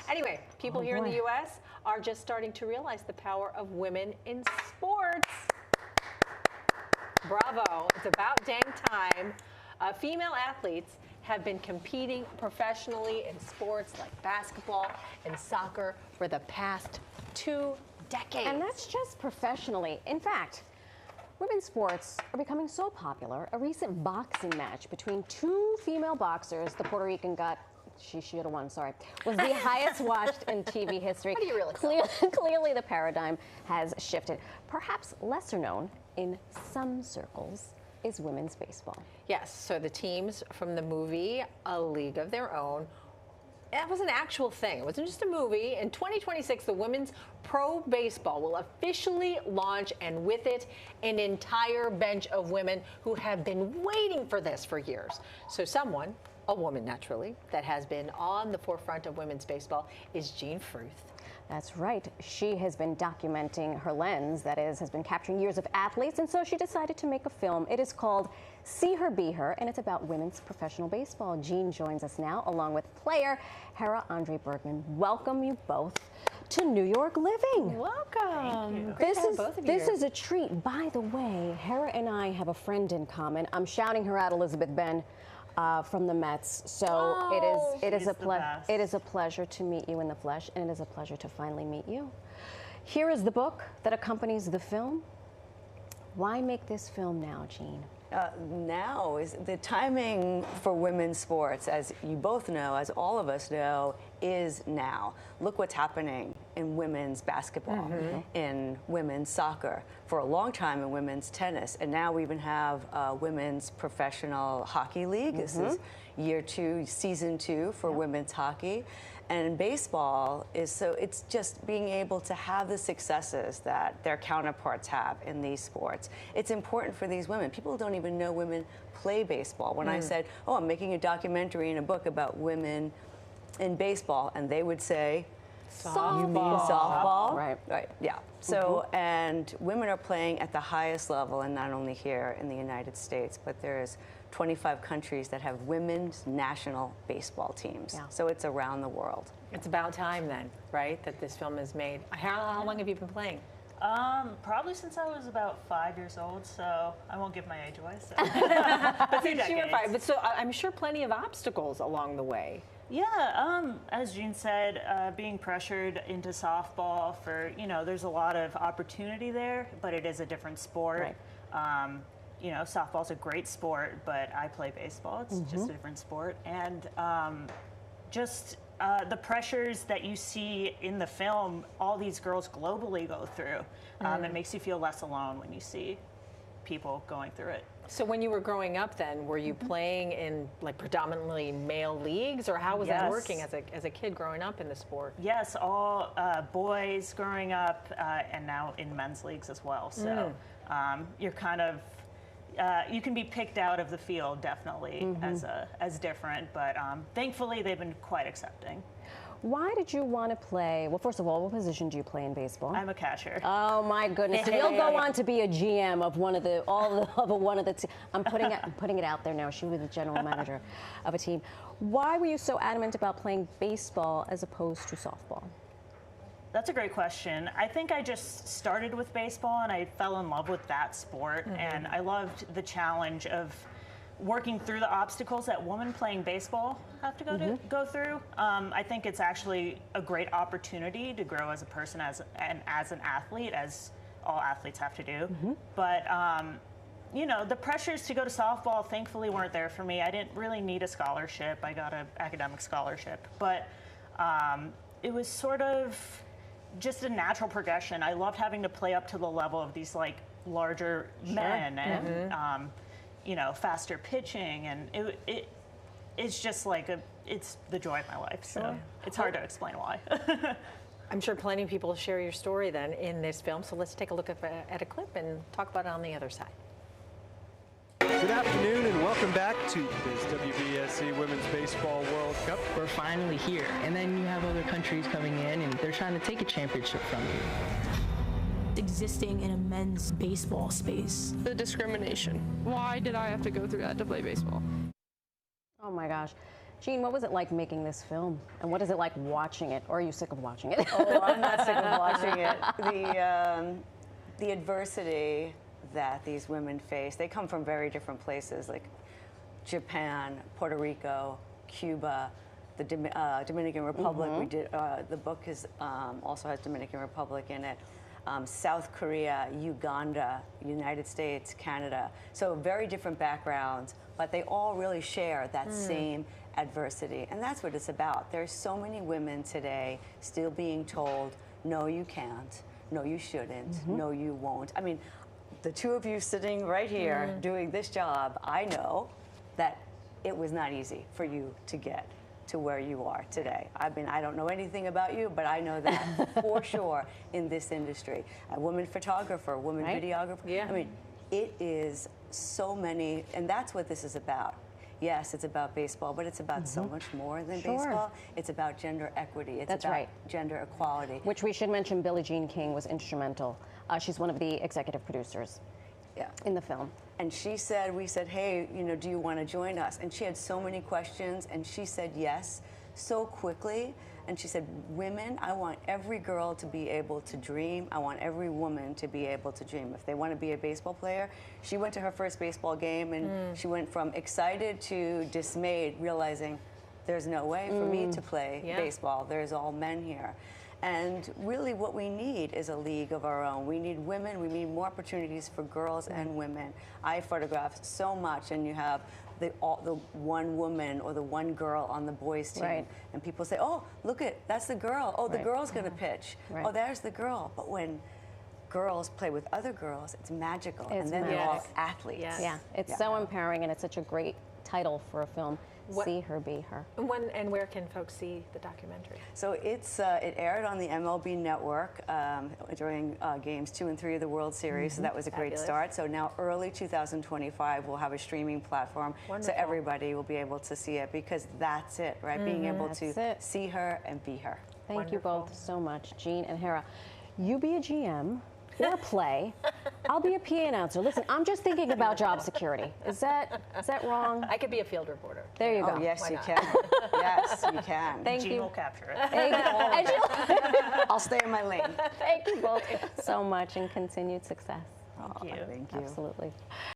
Anyway, people here in the U.S. are just starting to realize the power of women in sports. Bravo. It's about dang time. Female athletes have been competing professionally in sports like basketball and soccer for the past 2 decades. And that's just professionally. In fact, women's sports are becoming so popular. A recent boxing match between 2 female boxers, the Puerto Rican got, she should have won, sorry, was the highest watched in TV history. What do you really Clearly the paradigm has shifted. Perhaps lesser known in some circles is women's baseball. Yes, so the teams from the movie A League of Their Own, that was an actual thing. It wasn't just a movie. In 2026, the women's pro baseball will officially launch, and with it, an entire bench of women who have been waiting for this for years. So someone, a woman naturally, that has been on the forefront of women's baseball is Fruth. That's right. She has been documenting her lens, that is, has been capturing years of athletes, and so she decided to make a film. It is called See Her, Be Her, and it's about women's professional baseball. Jean joins us now, along with player Hera Andre-Bergmann. Welcome you both to New York Living. Welcome. This is a treat. By the way, Hera and I have a friend in common. I'm shouting her out, Elizabeth Ben. From the Mets, so it is a pleasure to meet you in the flesh, and it is a pleasure to finally meet you. Here is the book that accompanies the film. Why make this film now, Jean? Now is the timing for women's sports, as you both know, as all of us know, is now. Look what's happening in women's basketball, in women's soccer, for a long time in women's tennis, and now we even have a women's professional hockey league. This is year 2, season 2 for women's hockey. And baseball is it's just being able to have the successes that their counterparts have in these sports. It's important for these women. People don't even know women play baseball. When I said, oh, I'm making a documentary and a book about women in baseball, and they would say, Softball. You mean softball? Right. Yeah. So, and women are playing at the highest level, and not only here in the United States, but there's 25 countries that have women's national baseball teams. Yeah. So it's around the world. It's about time then, right, that this film is made. How long have you been playing? Probably since I was about 5 years old, so I won't give my age away. So. But since you were 5, but so I'm sure plenty of obstacles along the way. Yeah, as Jean said, being pressured into softball for, there's a lot of opportunity there, but it is a different sport. Right. Softball's a great sport, but I play baseball. It's just a different sport. And the pressures that you see in the film, all these girls globally go through. It makes you feel less alone when you see people going through it. So when you were growing up then, were you playing in like predominantly male leagues, or how was that working as a kid growing up in the sport? Yes, all boys growing up, and now in men's leagues as well. So you're kind of, you can be picked out of the field definitely as different, but thankfully they've been quite accepting. Why did you want to play? Well, first of all, what position do you play in baseball? I'm a catcher. Oh my goodness! So you'll go on to be a GM of one of the I'm putting it out there now. She was the general manager of a team. Why were you so adamant about playing baseball as opposed to softball? That's a great question. I think I just started with baseball and I fell in love with that sport, and I loved the challenge of working through the obstacles that women playing baseball have to go through. I think it's actually a great opportunity to grow as a person, as an athlete, as all athletes have to do. But the pressures to go to softball thankfully weren't there for me. I didn't really need a scholarship. I got an academic scholarship, but it was sort of just a natural progression. I loved having to play up to the level of these like larger men and faster pitching, and it's just like it's the joy of my life. So it's hard to explain why. I'm sure plenty of people share your story then in this film. So let's take a look at a clip and talk about it on the other side. Good afternoon and welcome back to this WBSC Women's Baseball World Cup. We're finally here, and then you have other countries coming in and they're trying to take a championship from you. Existing in a men's baseball space. The discrimination. Why did I have to go through that to play baseball? Oh my gosh. Jean, what was it like making this film? And what is it like watching it? Or are you sick of watching it? Oh, I'm not sick of watching it. The adversity that these women face, they come from very different places, like Japan, Puerto Rico, Cuba, the Dominican Republic. We did the book is also has Dominican Republic in it. South Korea, Uganda, United States, Canada. So very different backgrounds, but they all really share that same adversity. And that's what it's about. There's so many women today still being told, no, you can't, no, you shouldn't, no, you won't. I mean, the two of you sitting right here doing this job, I know that it was not easy for you to get to where you are today. I mean, I don't know anything about you, but I know that for sure in this industry. A woman photographer, woman videographer. Yeah. I mean, it is so many, and that's what this is about. Yes, it's about baseball, but it's about so much more than baseball. It's about gender equity. It's about gender equality. Which we should mention, Billie Jean King was instrumental. She's one of the executive producers in the film. And she said, we said, hey, you know, do you want to join us? And she had so many questions, and she said yes so quickly. And she said, women, I want every girl to be able to dream. I want every woman to be able to dream. If they want to be a baseball player, she went to her first baseball game, and she went from excited to dismayed, realizing there's no way for me to play baseball. There's all men here. And really what we need is a league of our own. We need women, we need more opportunities for girls and women. I photograph so much, and you have the one woman or the one girl on the boys team. And people say, oh, look that's the girl. Oh, the girl's gonna pitch. Oh, there's the girl. But when girls play with other girls, it's magical. And then they're all athletes. Yeah, it's so empowering, and it's such a great title for a film. See her, be her. When and where can folks see the documentary? So it's it aired on the MLB Network during games 2 and 3 of the World Series. So that was a great start. So now early 2025 we'll have a streaming platform, so everybody will be able to see it, because that's it, right? Being able to see her and be her. Thank you both so much, Jean and Hera. You be a GM or play. I'll be a PA announcer. Listen, I'm just thinking about job security. Is that wrong? I could be a field reporter. There you go. Oh, yes, you can. Yes, you can. Thank Jean you. will capture it. I'll stay in my lane. Thank you both so much, and continued success. Thank you. Absolutely.